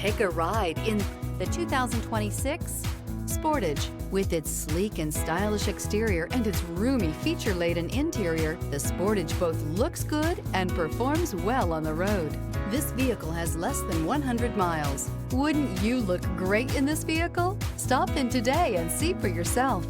Take a ride in the 2026 Sportage. With its sleek and stylish exterior and its roomy, feature-laden interior, the Sportage both looks good and performs well on the road. This vehicle has less than 100 miles. Wouldn't you look great in this vehicle? Stop in today and see for yourself.